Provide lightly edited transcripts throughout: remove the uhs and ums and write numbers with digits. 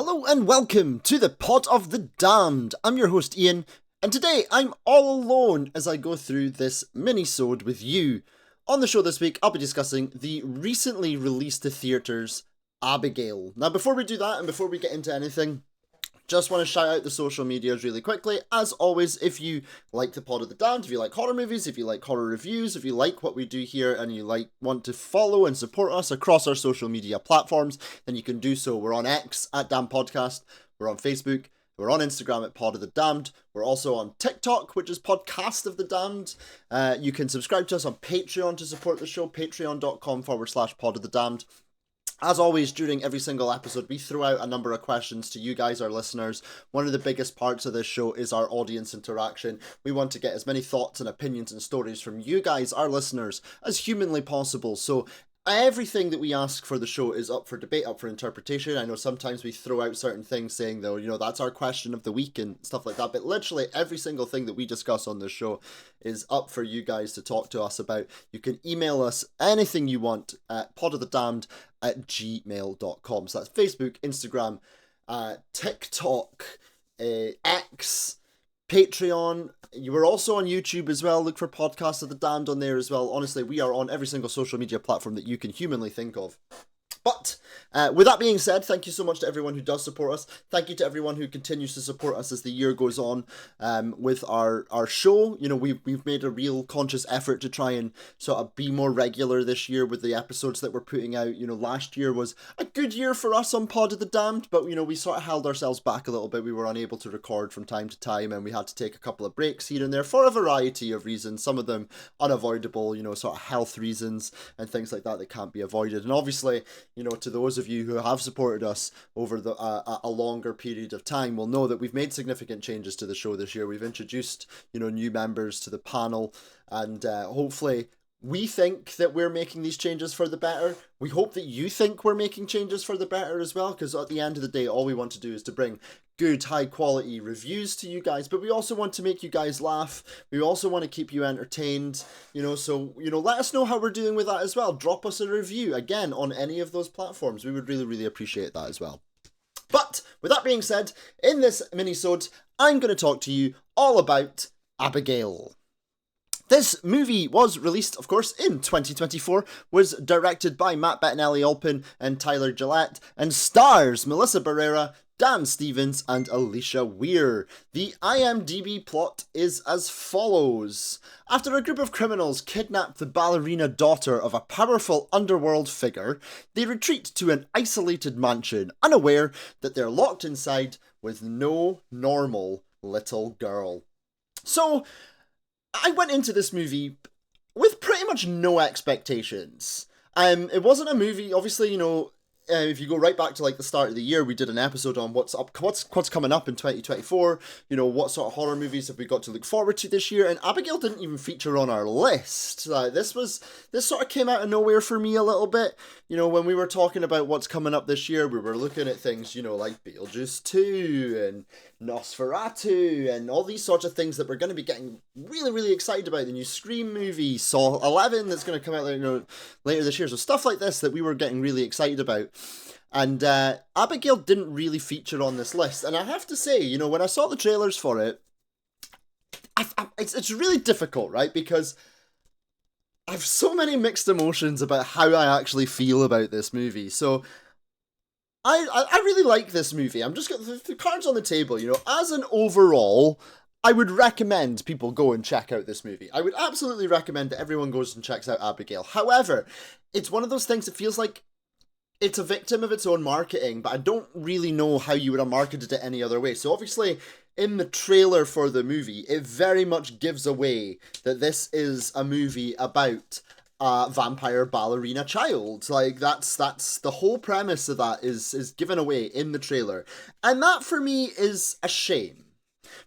Hello and welcome to the Pod of the Damned. I'm your host Ian, and today I'm all alone as I go through this minisode with you. On the show this week, I'll be discussing the recently released to theatres Abigail. Now, before we do that and before we get into anything, just want to shout out the social medias really quickly. As always, if you like the Pod of the Damned, if you like horror movies, if you like horror reviews, if you like what we do here and you want to follow and support us across our social media platforms, then you can do so. We're on X at Damn Podcast. We're on Facebook. We're on Instagram at Pod of the Damned. We're also on TikTok, which is Podcast of the Damned. You can subscribe to us on Patreon to support the show, patreon.com/Pod of the Damned. As always, during every single episode, we throw out a number of questions to you guys, our listeners. One of the biggest parts of this show is our audience interaction. We want to get as many thoughts and opinions and stories from you guys, our listeners, as humanly possible. So everything that we ask for the show is up for debate, up for interpretation. I know sometimes we throw out certain things saying, though, that's our question of the week and stuff like that. But literally every single thing that we discuss on this show is up for you guys to talk to us about. You can email us anything you want at podofthedamned@gmail.com. So that's Facebook, Instagram, TikTok, X, Patreon. You were also on YouTube as well. Look for Podcast of the Damned on there as well. Honestly, we are on every single social media platform that you can humanly think of. But with that being said, thank you so much to everyone who does support us. Thank you to everyone who continues to support us as the year goes on with our show. We've made a real conscious effort to try and sort of be more regular this year with the episodes that we're putting out. Last year was a good year for us on Pod of the Damned, but we sort of held ourselves back a little bit. We were unable to record from time to time, and we had to take a couple of breaks here and there for a variety of reasons. Some of them unavoidable, sort of health reasons and things like that can't be avoided. And obviously, to those of you who have supported us over a longer period of time will know that we've made significant changes to the show this year. We've introduced, new members to the panel, and hopefully we think that we're making these changes for the better. We hope that you think we're making changes for the better as well, because at the end of the day, all we want to do is to bring good, high-quality reviews to you guys, but we also want to make you guys laugh. We also want to keep you entertained, so, let us know how we're doing with that as well. Drop us a review, again, on any of those platforms. We would really, really appreciate that as well. But, with that being said, in this minisode, I'm going to talk to you all about Abigail. This movie was released, of course, in 2024, was directed by Matt Bettinelli-Olpin and Tyler Gillette, and stars Melissa Barrera, Dan Stevens, and Alicia Weir. The IMDb plot is as follows. After a group of criminals kidnap the ballerina daughter of a powerful underworld figure, they retreat to an isolated mansion, unaware that they're locked inside with no normal little girl. So, I went into this movie with pretty much no expectations. It wasn't a movie, obviously, if you go right back to the start of the year, we did an episode on what's coming up in 2024, what sort of horror movies have we got to look forward to this year, and Abigail didn't even feature on our list. This sort of came out of nowhere for me a little bit. When we were talking about what's coming up this year, we were looking at things, like Beetlejuice 2 and Nosferatu and all these sorts of things that we're going to be getting really, really excited about. The new Scream movie, Saw 11 that's going to come out later this year. So stuff like this that we were getting really excited about. And Abigail didn't really feature on this list. And I have to say, when I saw the trailers for it, it's really difficult, right? Because I have so many mixed emotions about how I actually feel about this movie. So I really like this movie. I'm just got the cards on the table, As an overall, I would recommend people go and check out this movie. I would absolutely recommend that everyone goes and checks out Abigail. However, it's one of those things that feels like it's a victim of its own marketing, but I don't really know how you would have marketed it any other way. So obviously, in the trailer for the movie, it very much gives away that this is a movie about a vampire ballerina child. That's the whole premise of that is given away in the trailer. And that for me is a shame.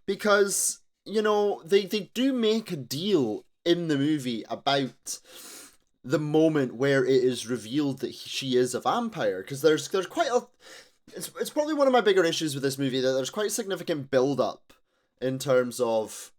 Because, they do make a deal in the movie about the moment where it is revealed that she is a vampire. Because there's quite a... It's probably one of my bigger issues with this movie, that there's quite significant build-up in terms of,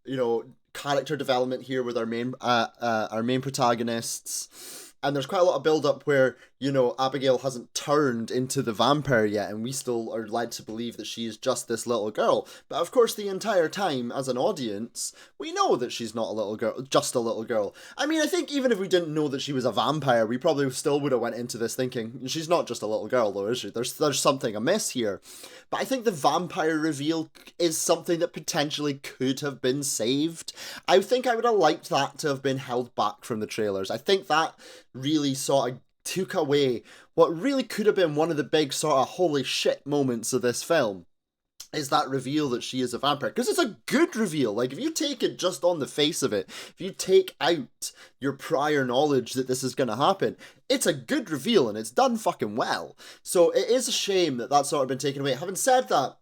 character development here with our main protagonists. And there's quite a lot of build up where, you know, Abigail hasn't turned into the vampire yet, and we still are led to believe that she is just this little girl. But of course, the entire time, as an audience, we know that she's not a little girl, just a little girl. I mean, I think even if we didn't know that she was a vampire, we probably still would have went into this thinking, she's not just a little girl though, is she? There's something amiss here. But I think the vampire reveal is something that potentially could have been saved. I think I would have liked that to have been held back from the trailers. I think that really sort of took away what really could have been one of the big sort of holy shit moments of this film, is that reveal that she is a vampire. Because it's a good reveal. Like, if you take it just on the face of it, if you take out your prior knowledge that this is going to happen, it's a good reveal and it's done fucking well. So it is a shame that that's sort of been taken away. Having said that,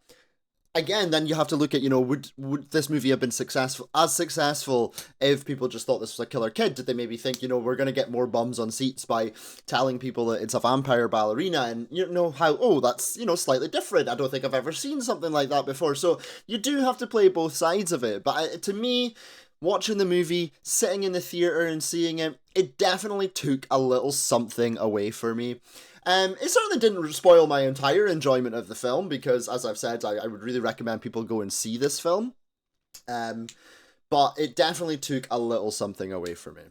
again, then you have to look at, you know, would this movie have been successful if people just thought this was a killer kid? Did they maybe think, you know, we're going to get more bums on seats by telling people that it's a vampire ballerina, and you know how, oh, that's, you know, slightly different. I don't think I've ever seen something like that before. So you do have to play both sides of it. But to me, watching the movie, sitting in the theater and seeing it, it definitely took a little something away for me. It certainly didn't spoil my entire enjoyment of the film, because, as I've said, I would really recommend people go and see this film. But it definitely took a little something away from me.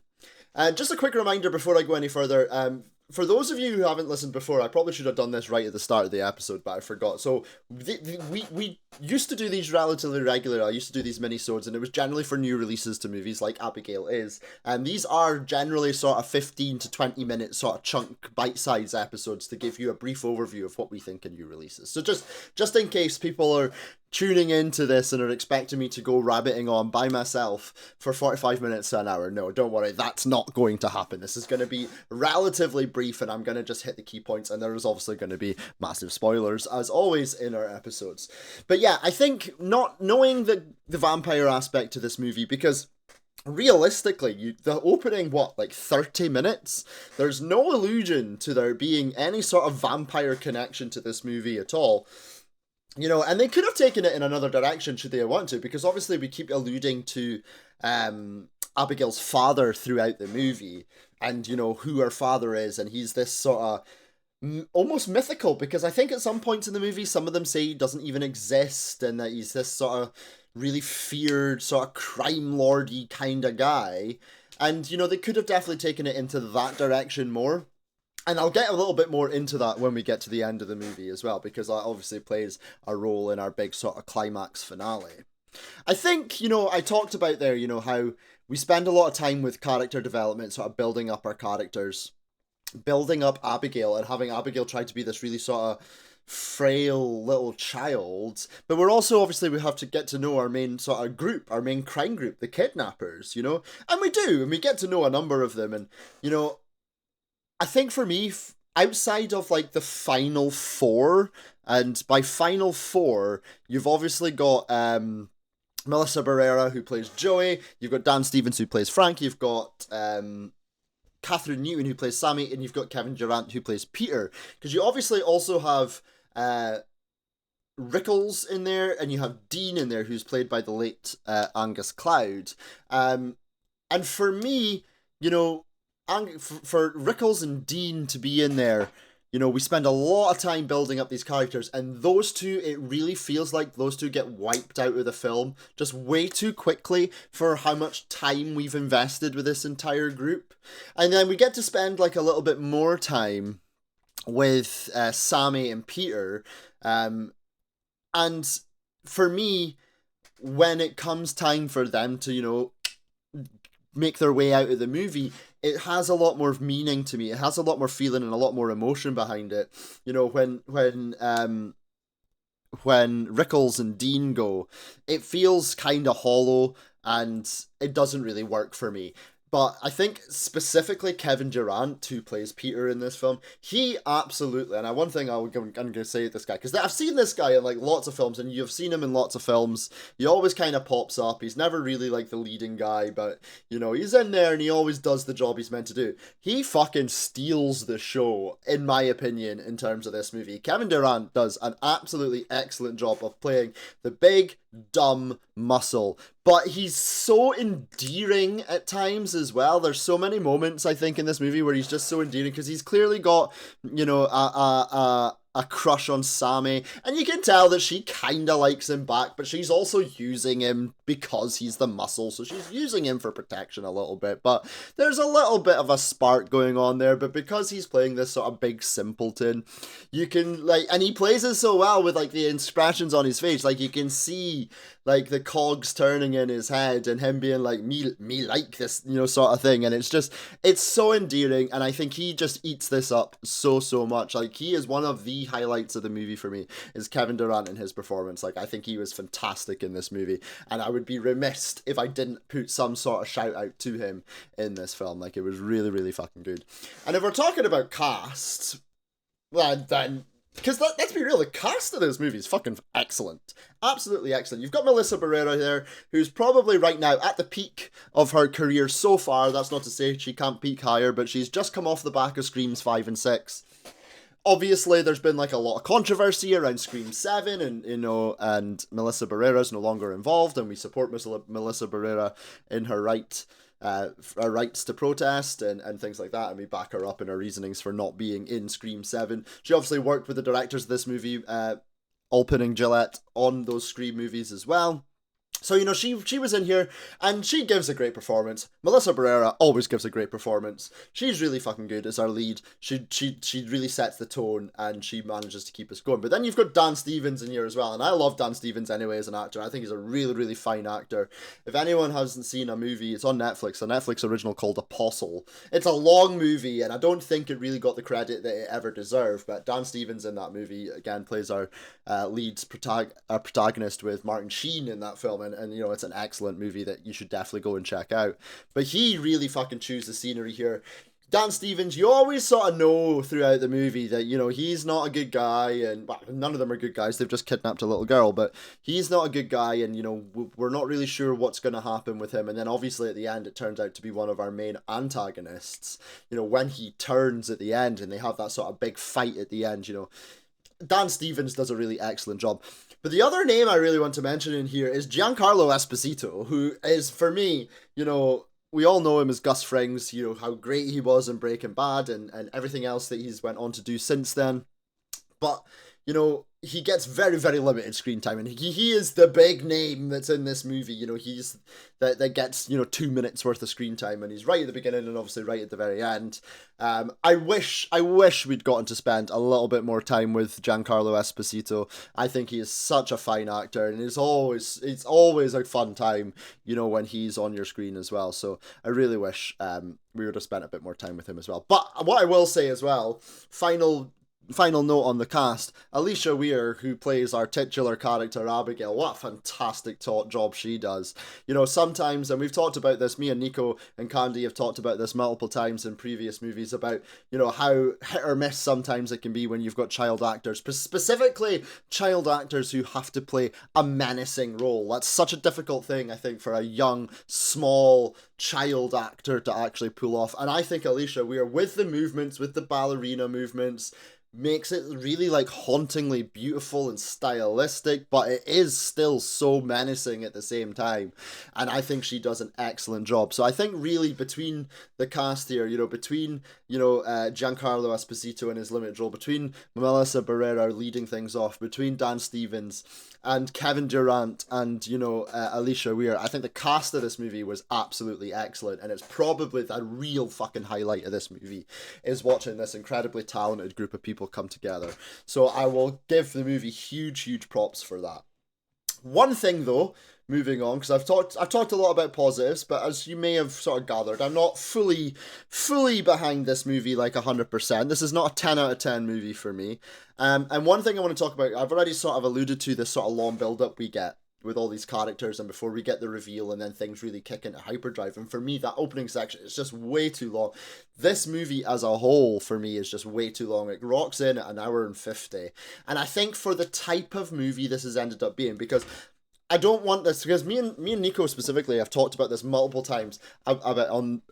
Just a quick reminder before I go any further. For those of you who haven't listened before, I probably should have done this right at the start of the episode, but I forgot. So we used to do these relatively regularly. I used to do these minisodes, and it was generally for new releases to movies, like Abigail is. And these are generally sort of 15 to 20 minute sort of chunk bite-sized episodes to give you a brief overview of what we think of new releases. So just in case people are tuning into this and are expecting me to go rabbiting on by myself for 45 minutes to an hour. No, don't worry, that's not going to happen. This is going to be relatively brief, and I'm going to just hit the key points, and there is obviously going to be massive spoilers, as always, in our episodes. But yeah, I think not knowing the vampire aspect to this movie, because realistically, the opening, 30 minutes? There's no allusion to there being any sort of vampire connection to this movie at all. You know, and they could have taken it in another direction should they want to, because obviously we keep alluding to Abigail's father throughout the movie, and, you know, who her father is, and he's this sort of almost mythical, because I think at some points in the movie, some of them say he doesn't even exist, and that he's this sort of really feared, sort of crime lordy kind of guy. And, you know, they could have definitely taken it into that direction more. And I'll get a little bit more into that when we get to the end of the movie as well, because that obviously plays a role in our big sort of climax finale. I think, you know, I talked about there, you know, how we spend a lot of time with character development, sort of building up our characters, building up Abigail, and having Abigail try to be this really sort of frail little child. But we're also, obviously, we have to get to know our main sort of group, our main crime group, the kidnappers, you know? And we do, and we get to know a number of them, and, you know, I think for me, outside of like the final four, and by final four, you've obviously got Melissa Barrera, who plays Joey, you've got Dan Stevens, who plays Frank, you've got Catherine Newton, who plays Sammy, and you've got Kevin Durant, who plays Peter. Because you obviously also have Rickles in there, and you have Dean in there, who's played by the late Angus Cloud. And for me, you know, for Rickles and Dean to be in there, you know, we spend a lot of time building up these characters, and those two, it really feels like those two get wiped out of the film just way too quickly for how much time we've invested with this entire group. And then we get to spend like a little bit more time with Sammy and Peter, and for me, when it comes time for them to, you know, make their way out of the movie, it has a lot more meaning to me. It has a lot more feeling and a lot more emotion behind it. You know, when Rickles and Dean go, it feels kind of hollow, and it doesn't really work for me. But I think specifically Kevin Durant, who plays Peter in this film, he absolutely, and one thing I'm going to say to this guy, because I've seen this guy in like lots of films, and you've seen him in lots of films, he always kind of pops up, he's never really like the leading guy, but, you know, he's in there and he always does the job he's meant to do. He fucking steals the show, in my opinion, in terms of this movie. Kevin Durant does an absolutely excellent job of playing the big, dumb muscle. But he's so endearing at times as well. There's so many moments, I think, in this movie where he's just so endearing because he's clearly got, a crush on Sammy, and you can tell that she kind of likes him back, but she's also using him because he's the muscle, so she's using him for protection a little bit, but there's a little bit of a spark going on there, but because he's playing this sort of big simpleton, you can, and he plays it so well with, the expressions on his face, you can see, the cogs turning in his head, and him being me like this, sort of thing, and it's so endearing, and I think he just eats this up so much. He is one of the highlights of the movie for me, is Kevin Durant and his performance. I think he was fantastic in this movie, and I would be remiss if I didn't put some sort of shout out to him in this film. It was really fucking good. And if we're talking about cast, well, then, because let's be real, the cast of this movie is fucking excellent. Absolutely excellent. You've got Melissa Barrera there, who's probably right now at the peak of her career so far. That's not to say she can't peak higher, but she's just come off the back of Screams 5 and 6. Obviously, there's been a lot of controversy around Scream 7, and Melissa Barrera's no longer involved, and we support Melissa Barrera in her rights to protest and things like that, and we back her up in her reasonings for not being in Scream 7. She obviously worked with the directors of this movie, Alpin and Gillette, on those Scream movies as well. So, she was in here, and she gives a great performance. Melissa Barrera always gives a great performance. She's really fucking good as our lead. She really sets the tone, and she manages to keep us going. But then you've got Dan Stevens in here as well, and I love Dan Stevens anyway as an actor. I think he's a really fine actor. If anyone hasn't seen a movie, it's on Netflix, a Netflix original called Apostle. It's a long movie, and I don't think it really got the credit that it ever deserved, but Dan Stevens in that movie, again, plays our protagonist with Martin Sheen in that film, and it's an excellent movie that you should definitely go and check out. But he really fucking chews the scenery here. Dan Stevens, you always sort of know throughout the movie that, he's not a good guy, and none of them are good guys, they've just kidnapped a little girl, but he's not a good guy, and, we're not really sure what's going to happen with him, and then obviously at the end it turns out to be one of our main antagonists, when he turns at the end, and they have that sort of big fight at the end, Dan Stevens does a really excellent job. But the other name I really want to mention in here is Giancarlo Esposito, who is, for me, we all know him as Gus Frings, how great he was in Breaking Bad and everything else that he's went on to do since then. But, he gets very limited screen time, and he is the big name that's in this movie. He's that gets 2 minutes worth of screen time, and he's right at the beginning and obviously right at the very end. I wish we'd gotten to spend a little bit more time with Giancarlo Esposito. I think he is such a fine actor, and it's always a fun time, when he's on your screen as well. So I really wish we would have spent a bit more time with him as well. But what I will say as well, final note on the cast, Alicia Weir, who plays our titular character Abigail, what a fantastic job she does. Sometimes, and we've talked about this, me and Nico and Candy have talked about this multiple times in previous movies about, how hit or miss sometimes it can be when you've got child actors, specifically child actors who have to play a menacing role. That's such a difficult thing, I think, for a young, small child actor to actually pull off. And I think Alicia Weir, with the movements, with the ballerina movements, makes it really hauntingly beautiful and stylistic, but it is still so menacing at the same time, and I think she does an excellent job. So I think really between the cast here, between Giancarlo Esposito in his limited role, between Melissa Barrera leading things off, between Dan Stevens and Kevin Durant and Alicia Weir, I think the cast of this movie was absolutely excellent, and it's probably the real fucking highlight of this movie is watching this incredibly talented group of people come together. So I will give the movie huge props for that. One thing though, moving on, because I've talked a lot about positives, but as you may have sort of gathered, I'm not fully behind this movie 100%. This is not a 10 out of 10 movie for me. And one thing I want to talk about, I've already sort of alluded to this sort of long build-up we get with all these characters, and before we get the reveal and then things really kick into hyperdrive, and for me that opening section is just way too long. This movie as a whole for me is just way too long. It rocks in at 1 hour and 50, and I think for the type of movie this has ended up being, because I don't want this because me and Nico specifically have talked about this multiple times about on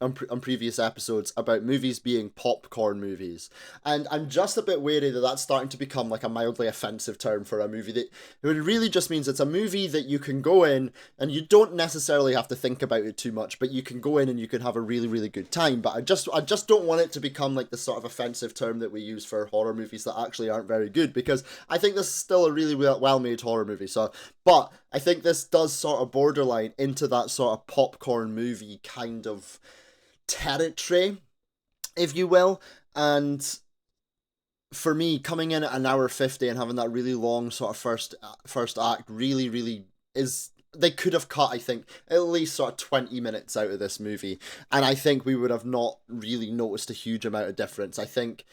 previous episodes about movies being popcorn movies, and I'm just a bit wary that that's starting to become like a mildly offensive term for a movie. That it really just means it's a movie that you can go in and you don't necessarily have to think about it too much, but you can go in and you can have a really really good time. But I just don't want it to become like the sort of offensive term that we use for horror movies that actually aren't very good, because I think this is still a really well made horror movie. So, but I think this does sort of borderline into that sort of popcorn movie kind of territory, if you will. And for me, coming in at an hour 50 and having that really long sort of first act really, really is. They could have cut, I think, at least sort of 20 minutes out of this movie, and I think we would have not really noticed a huge amount of difference. I think,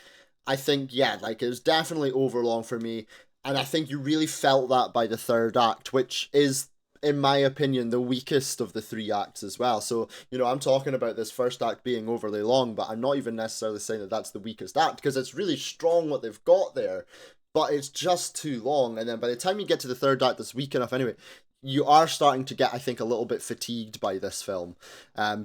yeah, like it was definitely over long for me, and I think you really felt that by the third act, which is, in my opinion, the weakest of the three acts as well. So, I'm talking about this first act being overly long, but I'm not even necessarily saying that that's the weakest act, because it's really strong what they've got there, but it's just too long. And then by the time you get to the third act, that's weak enough anyway. You are starting to get, I think, a little bit fatigued by this film,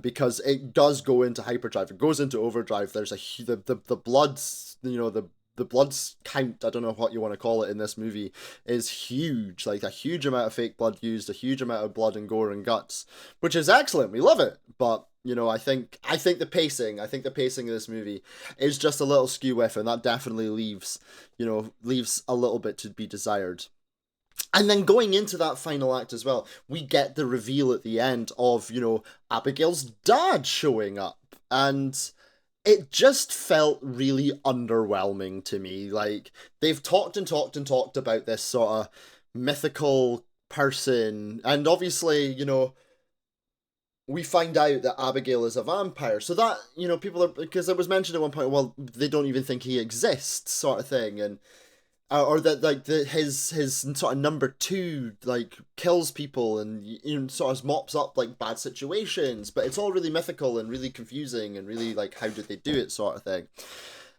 because it does go into hyperdrive. It goes into overdrive. There's the bloods, the bloods count, I don't know what you want to call it, in this movie is huge. Like a huge amount of fake blood used, a huge amount of blood and gore and guts, which is excellent. We love it, but I think the pacing, of this movie is just a little skew with, and that definitely leaves a little bit to be desired. And then going into that final act as well, we get the reveal at the end of, Abigail's dad showing up. And it just felt really underwhelming to me. Like, they've talked and talked and talked about this sort of mythical person. And obviously, we find out that Abigail is a vampire. So that, people are, because it was mentioned at one point, well, they don't even think he exists, sort of thing. And or that like his sort of number two like kills people and sort of mops up like bad situations, but it's all really mythical and really confusing and really like how did they do it sort of thing.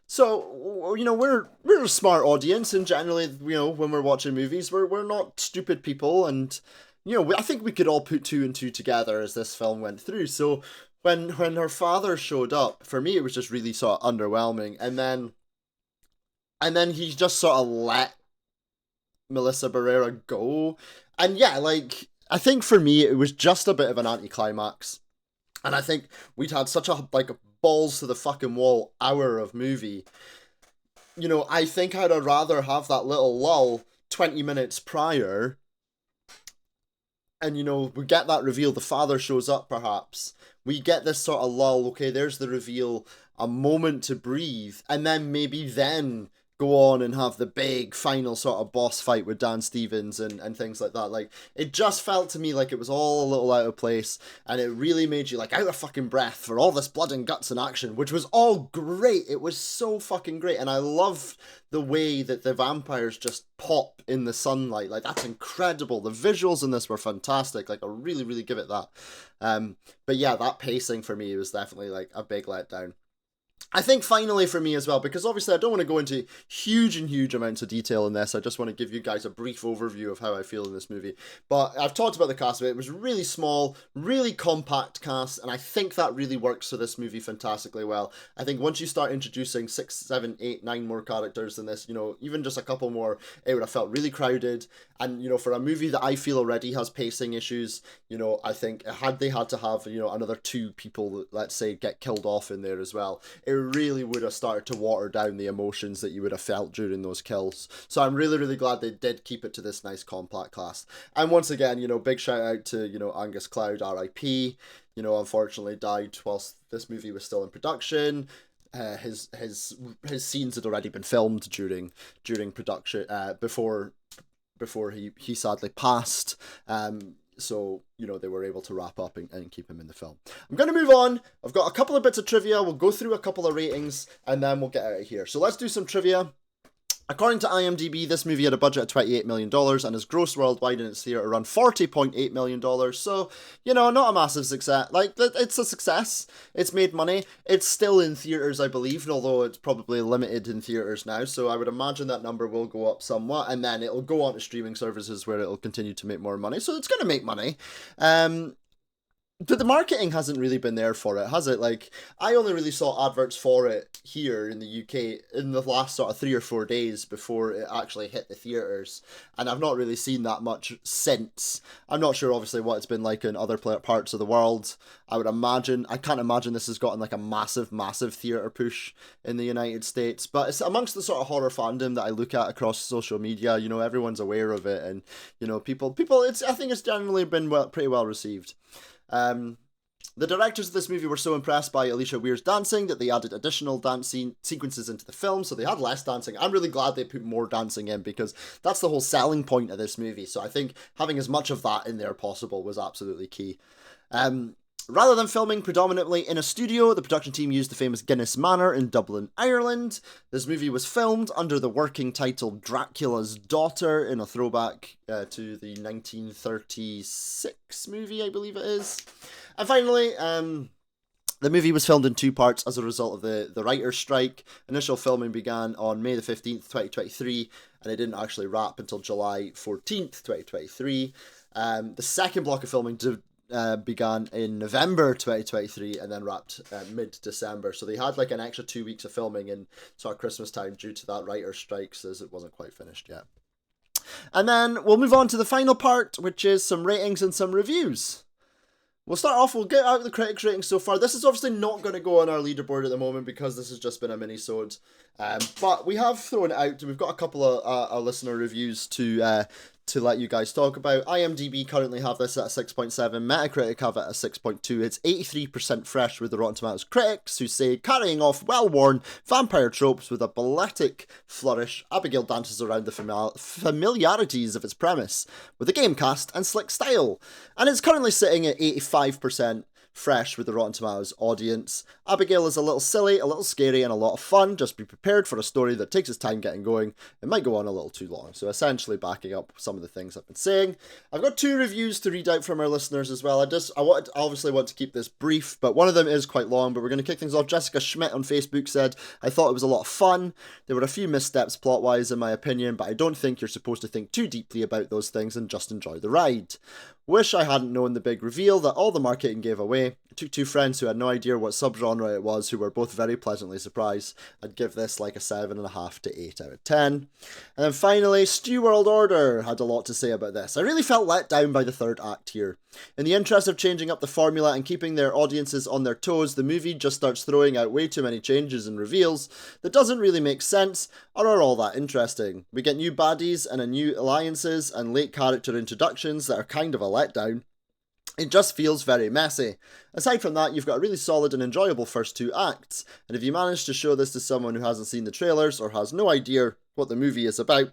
So we're a smart audience, and generally when we're watching movies we're not stupid people, and I think we could all put two and two together as this film went through. So when her father showed up, for me it was just really sort of underwhelming, and then he just sort of let Melissa Barrera go. And yeah, like, I think for me, it was just a bit of an anticlimax. And I think we'd had such a, like, balls to the fucking wall hour of movie. I think I'd rather have that little lull 20 minutes prior. And, we get that reveal. The father shows up, perhaps. We get this sort of lull. Okay, there's the reveal. A moment to breathe. And then maybe then go on and have the big final sort of boss fight with Dan Stevens and things like that. Like, it just felt to me like it was all a little out of place, and it really made you like out of fucking breath for all this blood and guts and action, which was all great. It was so fucking great, and I love the way that the vampires just pop in the sunlight. Like, that's incredible. The visuals in this were fantastic. Like, I really, really give it that. But yeah, that pacing for me was definitely like a big letdown. I think finally for me as well, because obviously I don't want to go into huge amounts of detail in this. I just want to give you guys a brief overview of how I feel in this movie. But I've talked about the cast of it. It was really small, really compact cast, and I think that really works for this movie fantastically well. I think once you start introducing 6, 7, 8, 9 more characters in this, even just a couple more, it would have felt really crowded. And, for a movie that I feel already has pacing issues, I think had they had to have, another 2 people, let's say, get killed off in there as well, it really would have started to water down the emotions that you would have felt during those kills. So I'm really, really glad they did keep it to this nice compact cast. And once again, big shout out to, Angus Cloud, R.I.P., unfortunately died whilst this movie was still in production. His scenes had already been filmed during production, before he sadly passed. So, they were able to wrap up and keep him in the film. I'm going to move on. I've got a couple of bits of trivia. We'll go through a couple of ratings, and then we'll get out of here. So let's do some trivia. According to IMDb, this movie had a budget of $28 million and has grossed worldwide in its theatre around $40.8 million. So, not a massive success. Like, it's a success. It's made money. It's still in theatres, I believe, although it's probably limited in theatres now. So I would imagine that number will go up somewhat, and then it'll go on to streaming services where it'll continue to make more money. So it's going to make money. But the marketing hasn't really been there for it, has it? Like, I only really saw adverts for it here in the UK in the last sort of 3 or 4 days before it actually hit the theatres. And I've not really seen that much since. I'm not sure, obviously, what it's been like in other parts of the world. I can't imagine this has gotten like a massive, massive theatre push in the United States. But it's amongst the sort of horror fandom that I look at across social media. Everyone's aware of it. And, people, I think it's generally been pretty well received. The directors of this movie were so impressed by Alicia Weir's dancing that they added additional dance sequences into the film, so they had less dancing. I'm really glad they put more dancing in, because that's the whole selling point of this movie, so I think having as much of that in there possible was absolutely key. Rather than filming predominantly in a studio, the production team used the famous Guinness Manor in Dublin, Ireland. This movie was filmed under the working title Dracula's Daughter, in a throwback to the 1936 movie, I believe it is. And finally, the movie was filmed in 2 parts as a result of the writer's strike. Initial filming began on May the 15th, 2023, and it didn't actually wrap until July 14th, 2023. The second block of filming began in November 2023 and then wrapped mid-December. So they had like an extra 2 weeks of filming in sort of Christmas time due to that writer's strike, as it wasn't quite finished yet. And then we'll move on to the final part, which is some ratings and some reviews. We'll start off, we'll get out the critics' ratings so far. This is obviously not going to go on our leaderboard at the moment because this has just been a mini-sode. But we have thrown it out, and we've got a couple of listener reviews to let you guys talk about. IMDb currently have this at a 6.7, Metacritic have it at a 6.2. It's 83% fresh with the Rotten Tomatoes critics, who say, carrying off well-worn vampire tropes with a balletic flourish, Abigail dances around the familiarities of its premise, with a game cast and slick style. And it's currently sitting at 85% fresh with the Rotten Tomatoes audience. Abigail is a little silly, a little scary, and a lot of fun. Just be prepared for a story that takes its time getting going. It might go on a little too long. So essentially backing up some of the things I've been saying. I've got 2 reviews to read out from our listeners as well. I obviously want to keep this brief, but one of them is quite long, but we're going to kick things off. Jessica Schmidt on Facebook said, I thought it was a lot of fun. There were a few missteps plot-wise in my opinion, but I don't think you're supposed to think too deeply about those things and just enjoy the ride. Wish I hadn't known the big reveal that all the marketing gave away. It took 2 friends who had no idea what subgenre it was, who were both very pleasantly surprised. I'd give this like a 7.5 to 8 out of 10. And then finally, Stew World Order had a lot to say about this. I really felt let down by the 3rd act here. In the interest of changing up the formula and keeping their audiences on their toes, the movie just starts throwing out way too many changes and reveals that doesn't really make sense or are all that interesting. We get new baddies and new alliances and late character introductions that are kind of a letdown. It just feels very messy. Aside from that, you've got a really solid and enjoyable first 2 acts, and if you manage to show this to someone who hasn't seen the trailers or has no idea what the movie is about,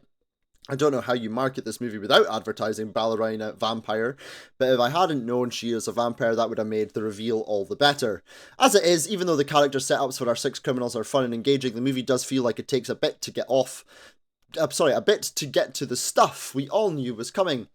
I don't know how you market this movie without advertising ballerina vampire, but if I hadn't known she is a vampire, that would have made the reveal all the better. As it is, even though the character setups for our 6 criminals are fun and engaging, the movie does feel like it takes a bit to get to the stuff we all knew was coming.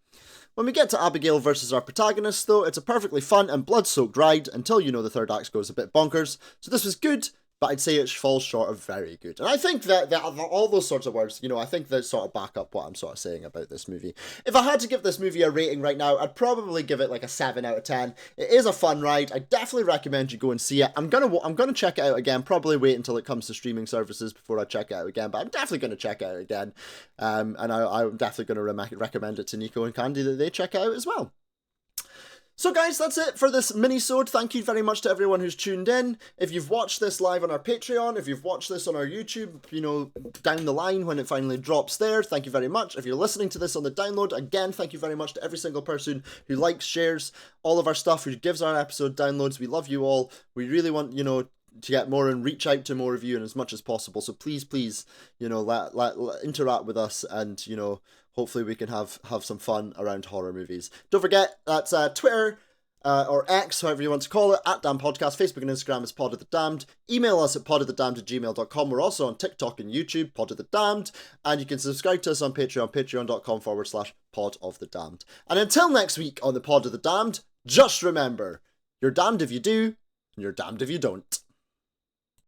When we get to Abigail versus our protagonist, though, it's a perfectly fun and blood-soaked ride until the 3rd act goes a bit bonkers. So this was good, but I'd say it falls short of very good. And I think that all those sorts of words, I think they sort of back up what I'm sort of saying about this movie. If I had to give this movie a rating right now, I'd probably give it like a 7 out of 10. It is a fun ride. I definitely recommend you go and see it. I'm gonna check it out again. Probably wait until it comes to streaming services before I check it out again. But I'm definitely gonna check it out again. And I'm definitely gonna recommend it to Nico and Candy that they check it out as well. So guys, that's it for this mini-sode. Thank you very much to everyone who's tuned in. If you've watched this live on our Patreon, if you've watched this on our YouTube, down the line when it finally drops there, thank you very much. If you're listening to this on the download, again, thank you very much to every single person who likes, shares all of our stuff, who gives our episode downloads. We love you all. We really want, to get more and reach out to more of you and as much as possible. So please, interact with us and, hopefully we can have some fun around horror movies. Don't forget, that's Twitter, or X, however you want to call it, at Damn Podcast. Facebook and Instagram is Pod of the Damned. Email us at podofthedamned@gmail.com. We're also on TikTok and YouTube, Pod of the Damned. And you can subscribe to us on Patreon, patreon.com/Pod of the Damned. And until next week on the Pod of the Damned, just remember, you're damned if you do, and you're damned if you don't.